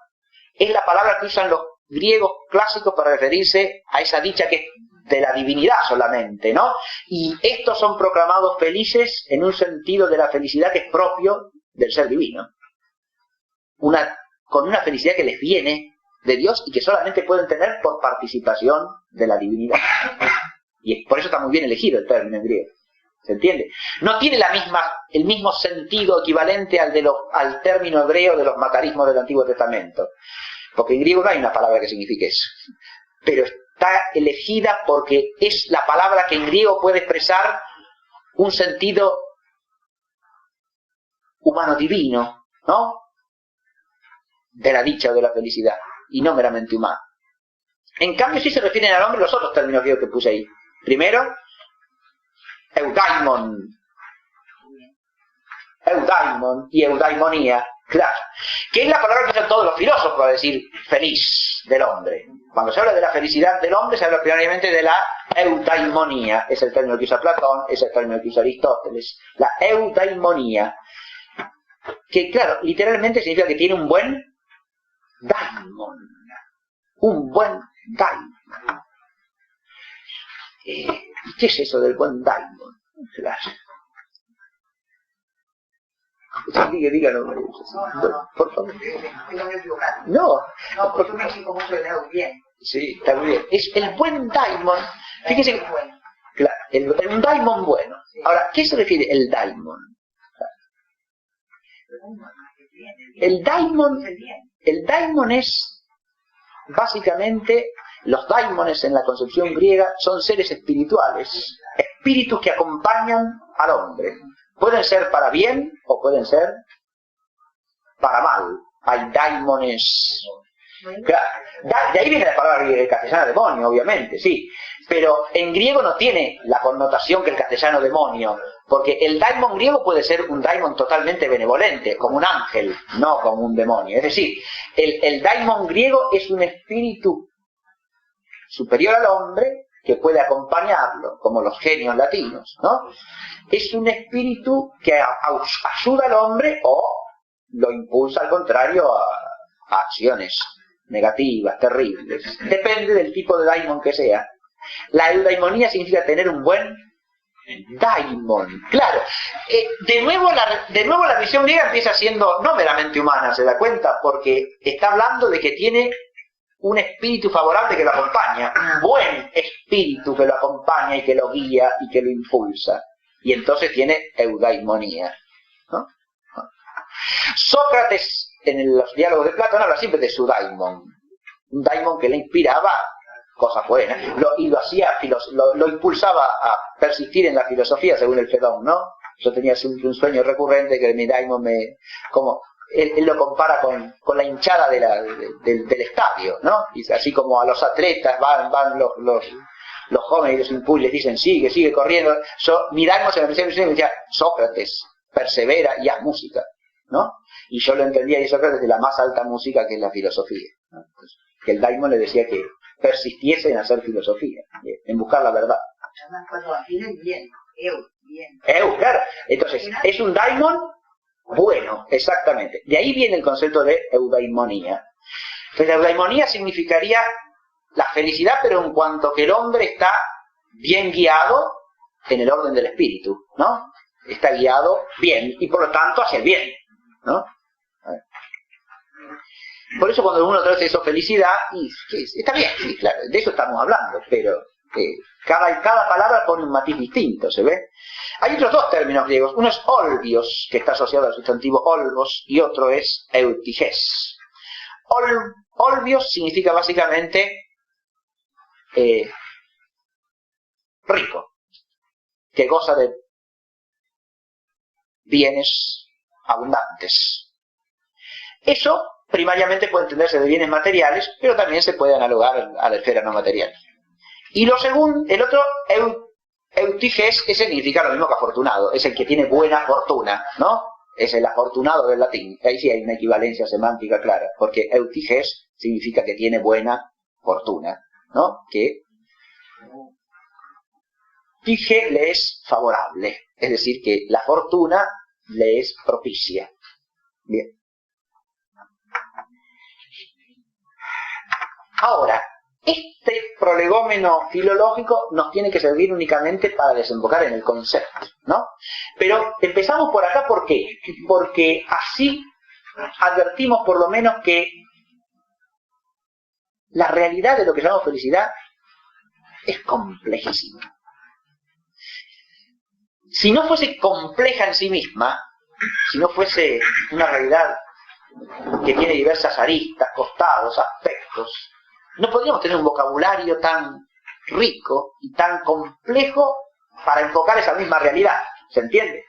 Es la palabra que usan los griegos clásicos para referirse a esa dicha que es de la divinidad solamente, ¿no? Y estos son proclamados felices en un sentido de la felicidad que es propio del ser divino. Con una felicidad que les viene de Dios y que solamente pueden tener por participación de la divinidad. Y por eso está muy bien elegido el término en griego. ¿Se entiende? No tiene el mismo sentido equivalente al término hebreo de los macarismos del Antiguo Testamento. Porque en griego no hay una palabra que signifique eso. Pero está elegida porque es la palabra que en griego puede expresar un sentido humano-divino, ¿no? De la dicha o de la felicidad, y no meramente humano. En cambio, sí se refieren al hombre los otros términos griegos que puse ahí. Primero, eudaimon y eudaimonía, claro, que es la palabra que usan todos los filósofos para decir feliz del hombre. Cuando se habla de la felicidad del hombre, se habla primariamente de la eudaimonía. Es el término que usa Platón, es el término que usa Aristóteles. La eudaimonía, que claro, literalmente significa que tiene un buen daimon. Un buen daimon. ¿Qué es eso del buen daimon? Claro. Dígalo, María. No, por favor. No, porque yo me explico mucho de leo bien. Sí, está muy bien. Es el buen daimon. Fíjese, claro, un daimon bueno. Ahora, ¿qué se refiere el daimon? El daimon es básicamente, los daimones en la concepción griega son seres espirituales, espíritus que acompañan al hombre. Pueden ser para bien o pueden ser para mal. Hay daimones. Claro, de ahí viene la palabra castellana demonio, obviamente, sí. Pero en griego no tiene la connotación que el castellano demonio, porque el daimon griego puede ser un daimon totalmente benevolente, como un ángel, no como un demonio. Es decir, el daimon griego es un espíritu superior al hombre que puede acompañarlo, como los genios latinos, ¿no? Es un espíritu que ayuda al hombre o lo impulsa al contrario a acciones negativas, terribles. Depende del tipo de daimon que sea. La eudaimonía significa tener un buen daimon. Claro, de nuevo la visión griega empieza siendo no meramente humana, ¿se da cuenta? Porque está hablando de que tiene un espíritu favorable que lo acompaña, un buen espíritu que lo acompaña y que lo guía y que lo impulsa. Y entonces tiene eudaimonía, ¿no? Sócrates, en los diálogos de Platón, habla siempre de su daimon. Un daimon que le inspiraba cosas buenas. Lo impulsaba a persistir en la filosofía, según el Fedón, ¿no? Yo tenía un sueño recurrente que mi daimon él lo compara con la hinchada del estadio, ¿no? Y así como a los atletas van los jóvenes y los impulsan, les dicen sigue corriendo. Mi daimon se me decía, Sócrates, persevera y haz música, ¿no? Y yo lo entendía de Sócrates de la más alta música que es la filosofía, ¿no? Entonces, que el daimon le decía que persistiese en hacer filosofía, en buscar la verdad. Claro. Entonces, es un daimon bueno, exactamente. De ahí viene el concepto de eudaimonía. Entonces, la eudaimonía significaría la felicidad, pero en cuanto que el hombre está bien guiado en el orden del espíritu, ¿no? Está guiado bien y por lo tanto hacia el bien, ¿no? Por eso cuando uno traduce eso felicidad, está bien, sí, claro, de eso estamos hablando, pero cada palabra pone un matiz distinto, ¿se ve? Hay otros dos términos griegos, uno es olbios, que está asociado al sustantivo olvos, y otro es eutiges. Olbios significa básicamente rico, que goza de bienes abundantes. Eso primariamente puede entenderse de bienes materiales, pero también se puede analogar a la esfera no material. Y lo segundo, el otro, eutiges, que significa lo mismo que afortunado, es el que tiene buena fortuna, ¿no? Es el afortunado del latín. Ahí sí hay una equivalencia semántica clara, porque eutiges significa que tiene buena fortuna, ¿no? Que tige le es favorable, es decir, que la fortuna le es propicia. Bien. Ahora, este prolegómeno filológico nos tiene que servir únicamente para desembocar en el concepto, ¿no? Pero empezamos por acá, ¿por qué? Porque así advertimos por lo menos que la realidad de lo que llamamos felicidad es complejísima. Si no fuese compleja en sí misma, si no fuese una realidad que tiene diversas aristas, costados, aspectos, no podríamos tener un vocabulario tan rico y tan complejo para enfocar esa misma realidad. ¿Se entiende?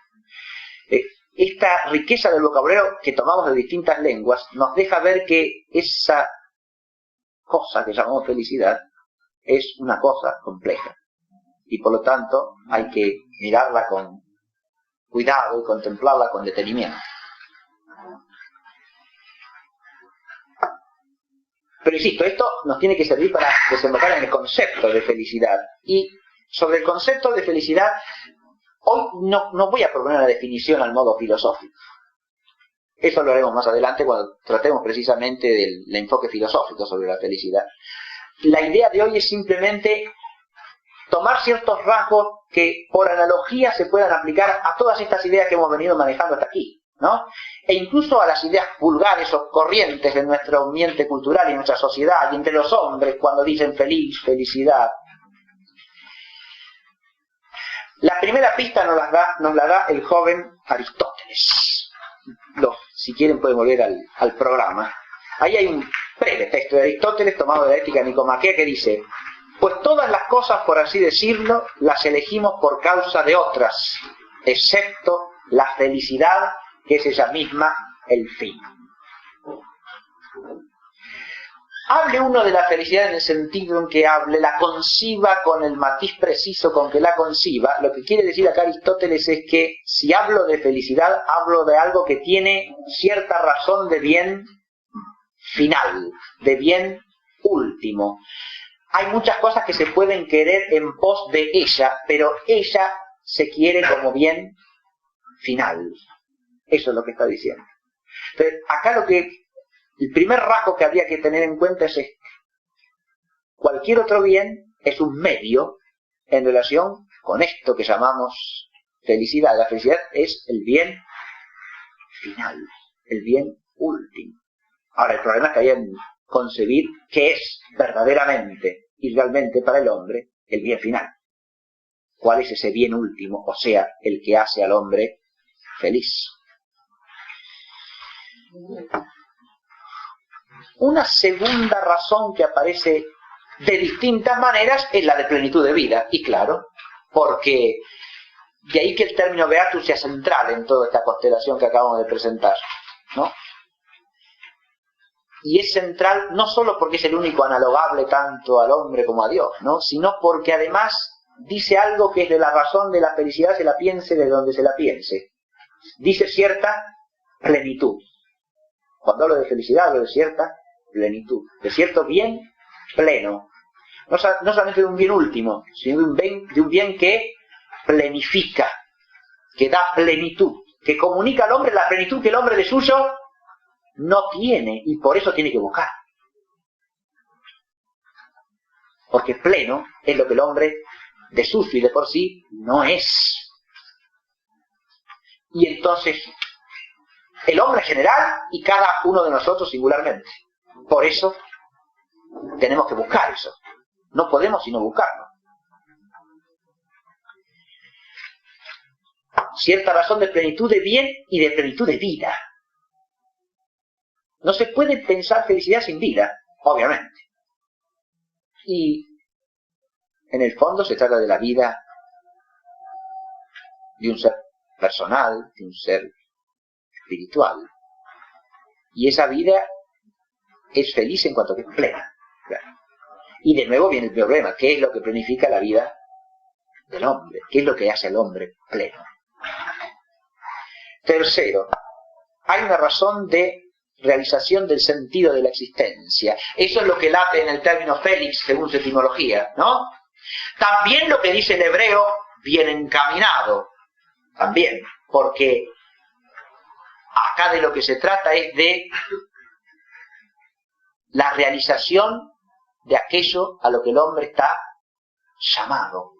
Esta riqueza del vocabulario que tomamos de distintas lenguas nos deja ver que esa cosa que llamamos felicidad es una cosa compleja. Y por lo tanto hay que mirarla con cuidado y contemplarla con detenimiento. Pero insisto, esto nos tiene que servir para desembocar en el concepto de felicidad. Y sobre el concepto de felicidad, hoy no voy a proponer una definición al modo filosófico. Eso lo haremos más adelante cuando tratemos precisamente del enfoque filosófico sobre la felicidad. La idea de hoy es simplemente tomar ciertos rasgos que por analogía se puedan aplicar a todas estas ideas que hemos venido manejando hasta aquí, ¿no? E incluso a las ideas vulgares o corrientes de nuestro ambiente cultural y nuestra sociedad, y entre los hombres cuando dicen feliz, felicidad. La primera pista nos la da el joven Aristóteles. Si quieren pueden volver al programa. Ahí hay un breve texto de Aristóteles tomado de la Ética Nicomaquea que dice: pues todas las cosas, por así decirlo, las elegimos por causa de otras, excepto la felicidad, que es ella misma el fin. Hable uno de la felicidad en el sentido en que hable, la conciba con el matiz preciso con que la conciba. Lo que quiere decir acá Aristóteles es que si hablo de felicidad, hablo de algo que tiene cierta razón de bien final, de bien último. Hay muchas cosas que se pueden querer en pos de ella, pero ella se quiere como bien final. Eso es lo que está diciendo. Entonces, acá el primer rasgo que habría que tener en cuenta es este. Cualquier otro bien es un medio en relación con esto que llamamos felicidad. La felicidad es el bien final, el bien último. Ahora, el problema es que hay que concebir qué es verdaderamente y realmente para el hombre el bien final. ¿Cuál es ese bien último? O sea, el que hace al hombre feliz. Una segunda razón que aparece de distintas maneras es la de plenitud de vida. Y claro, porque de ahí que el término beatus sea central en toda esta constelación que acabamos de presentar, ¿no? Y es central no solo porque es el único analogable tanto al hombre como a Dios, ¿no? Sino porque además dice algo que es de la razón de la felicidad, se la piense de donde se la piense. Dice cierta plenitud. Cuando hablo de felicidad, hablo de cierta plenitud, de cierto bien pleno. No solamente de un bien último, sino de un bien que plenifica, que da plenitud, que comunica al hombre la plenitud que el hombre de suyo no tiene, y por eso tiene que buscar. Porque pleno es lo que el hombre de suyo y de por sí no es. Y entonces, el hombre en general y cada uno de nosotros singularmente. Por eso tenemos que buscar eso. No podemos sino buscarlo. Cierta razón de plenitud de bien y de plenitud de vida. No se puede pensar felicidad sin vida, obviamente. Y En el fondo se trata de la vida de un ser personal, de un ser espiritual. Y esa vida es feliz en cuanto que es plena. Claro. Y de nuevo viene el problema. ¿Qué es lo que planifica la vida del hombre? ¿Qué es lo que hace al hombre pleno? Tercero, hay una razón de realización del sentido de la existencia. Eso es lo que late en el término Félix según su etimología, ¿no? También lo que dice el hebreo, bien encaminado, también, porque acá de lo que se trata es de la realización de aquello a lo que el hombre está llamado.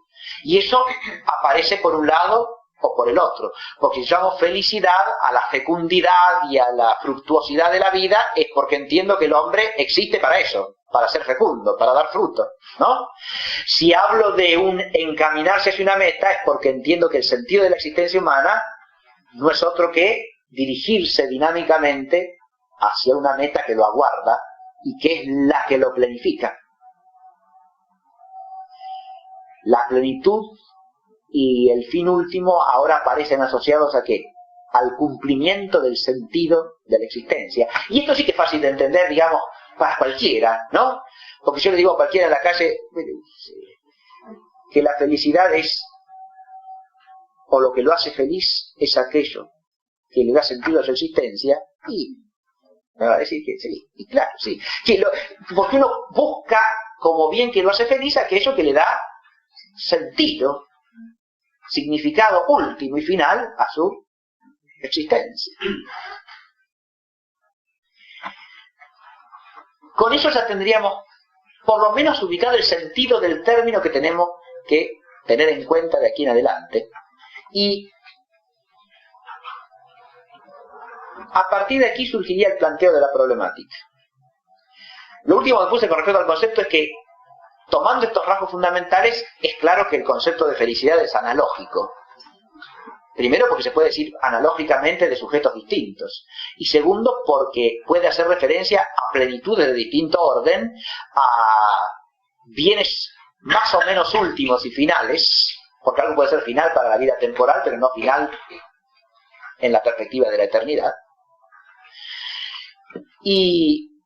Y eso aparece por un lado o por el otro, porque si llamo felicidad a la fecundidad y a la fructuosidad de la vida, es porque entiendo que el hombre existe para eso, para ser fecundo, para dar fruto, ¿no? Si hablo de un encaminarse hacia una meta, es porque entiendo que el sentido de la existencia humana no es otro que dirigirse dinámicamente hacia una meta que lo aguarda y que es la que lo planifica. La plenitud y el fin último ahora aparecen asociados ¿a qué? Al cumplimiento del sentido de la existencia. Y esto sí que es fácil de entender, digamos, para cualquiera, ¿no? Porque yo le digo a cualquiera en la calle que la felicidad es, o lo que lo hace feliz es aquello que le da sentido a su existencia, y me va a decir que sí, y claro, sí. Porque uno busca como bien que lo hace feliz aquello que le da sentido, significado último y final a su existencia. Con eso ya tendríamos por lo menos ubicado el sentido del término que tenemos que tener en cuenta de aquí en adelante. Y a partir de aquí surgiría el planteo de la problemática. Lo último que puse con respecto al concepto es que, tomando estos rasgos fundamentales, es claro que el concepto de felicidad es analógico. Primero, porque se puede decir analógicamente de sujetos distintos. Y segundo, porque puede hacer referencia a plenitudes de distinto orden, a bienes más o menos últimos y finales, porque algo puede ser final para la vida temporal, pero no final en la perspectiva de la eternidad. Y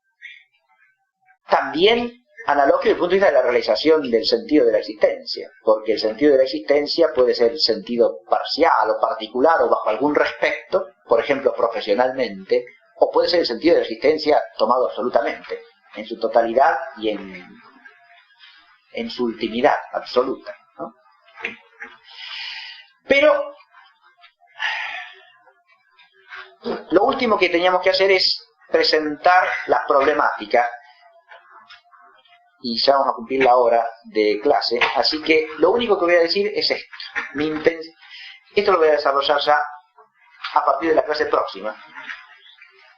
también analógico desde el punto de vista de la realización del sentido de la existencia, porque el sentido de la existencia puede ser sentido parcial o particular o bajo algún respecto, por ejemplo profesionalmente, o puede ser el sentido de la existencia tomado absolutamente, en su totalidad y en su ultimidad absoluta, ¿no? Pero lo último que teníamos que hacer es presentar las problemáticas. Y ya vamos a cumplir la hora de clase, así que lo único que voy a decir es esto. Esto lo voy a desarrollar ya a partir de la clase próxima.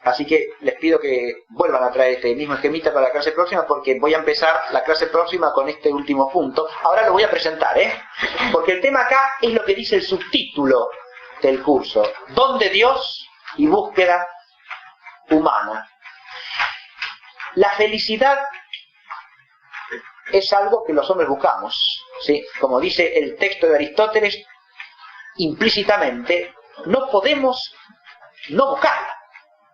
Así que les pido que vuelvan a traer este mismo esquemita para la clase próxima, porque voy a empezar la clase próxima con este último punto. Ahora lo voy a presentar, porque el tema acá es lo que dice el subtítulo del curso: Don de Dios y búsqueda humana. La felicidad es algo que los hombres buscamos, ¿sí? Como dice el texto de Aristóteles, implícitamente no podemos no buscarla,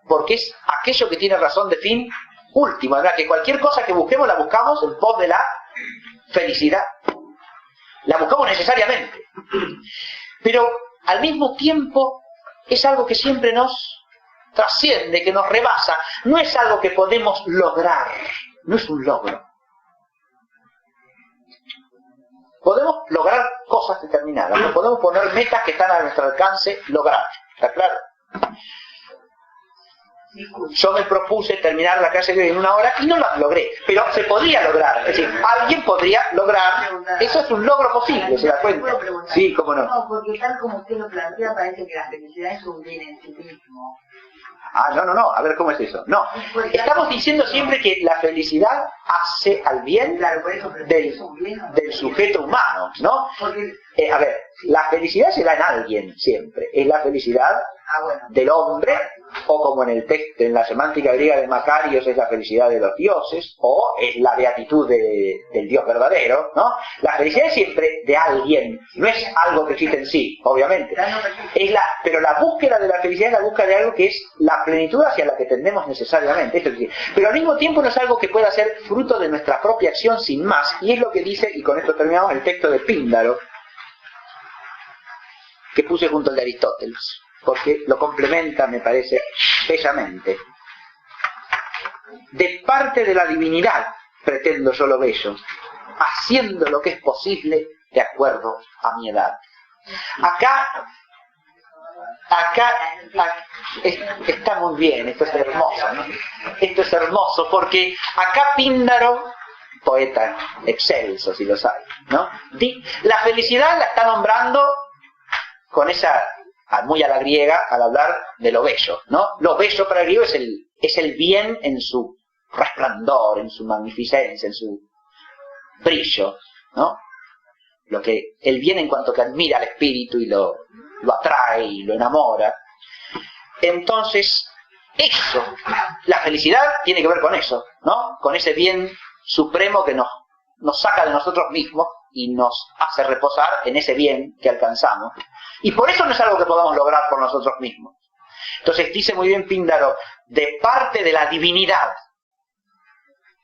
porque es aquello que tiene razón de fin último, ¿verdad? Que cualquier cosa que busquemos la buscamos en pos de la felicidad, la buscamos necesariamente, pero al mismo tiempo es algo que siempre nos trasciende, que nos rebasa, no es algo que podemos lograr, no es un logro. Podemos lograr cosas determinadas, no podemos poner metas que están a nuestro alcance lograr, ¿está claro? Yo me propuse terminar la clase de hoy en 1 hora y no la logré, pero se podría lograr, es decir, alguien podría lograr, eso es un logro posible, ¿se da cuenta? Sí, cómo no. No, porque tal como usted lo plantea, parece que la felicidad es un bien en sí mismo. Ah, no, a ver, ¿cómo es eso? No, estamos diciendo siempre que la felicidad hace al bien, claro, por eso, del sujeto humano, ¿no? A ver, la felicidad se da en alguien siempre, es la felicidad del hombre, o como en el texto, en la semántica griega de Macarios, es la felicidad de los dioses, o es la beatitud del Dios verdadero, ¿no? La felicidad es siempre de alguien, no es algo que existe en sí, obviamente. Pero la búsqueda de la felicidad es la búsqueda de algo que es la plenitud hacia la que tendemos necesariamente. Esto es decir, pero al mismo tiempo no es algo que pueda ser fruto de nuestra propia acción sin más, y es lo que dice, y con esto terminamos, el texto de Píndaro, que puse junto al de Aristóteles, porque lo complementa, me parece, bellamente. De parte de la divinidad pretendo yo lo bello, haciendo lo que es posible de acuerdo a mi edad. Acá está muy bien, esto es hermoso, ¿no? Esto es hermoso porque acá Píndaro, poeta excelso si los hay, ¿no? La felicidad la está nombrando con esa, muy a la griega, al hablar de lo bello, ¿no? Lo bello para el griego es el bien en su resplandor, en su magnificencia, en su brillo, ¿no? El bien en cuanto que admira al espíritu y lo atrae y lo enamora. Entonces, eso, la felicidad tiene que ver con eso, ¿no? Con ese bien supremo que nos saca de nosotros mismos y nos hace reposar en ese bien que alcanzamos. Y por eso no es algo que podamos lograr por nosotros mismos. Entonces dice muy bien Píndaro, de parte de la divinidad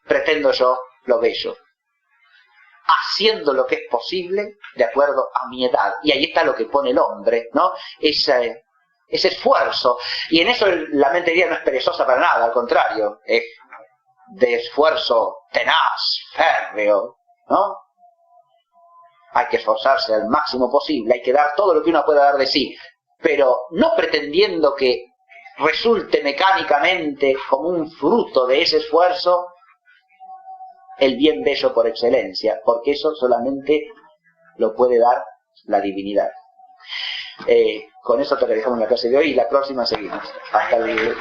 pretendo yo lo bello, haciendo lo que es posible de acuerdo a mi edad. Y ahí está lo que pone el hombre, ¿no? Ese esfuerzo. Y en eso la mente griega no es perezosa para nada, al contrario, es de esfuerzo tenaz, férreo, ¿no? Hay que esforzarse al máximo posible, hay que dar todo lo que uno pueda dar de sí, pero no pretendiendo que resulte mecánicamente como un fruto de ese esfuerzo el bien bello por excelencia, porque eso solamente lo puede dar la divinidad. Con eso te dejamos la clase de hoy y la próxima seguimos. Hasta el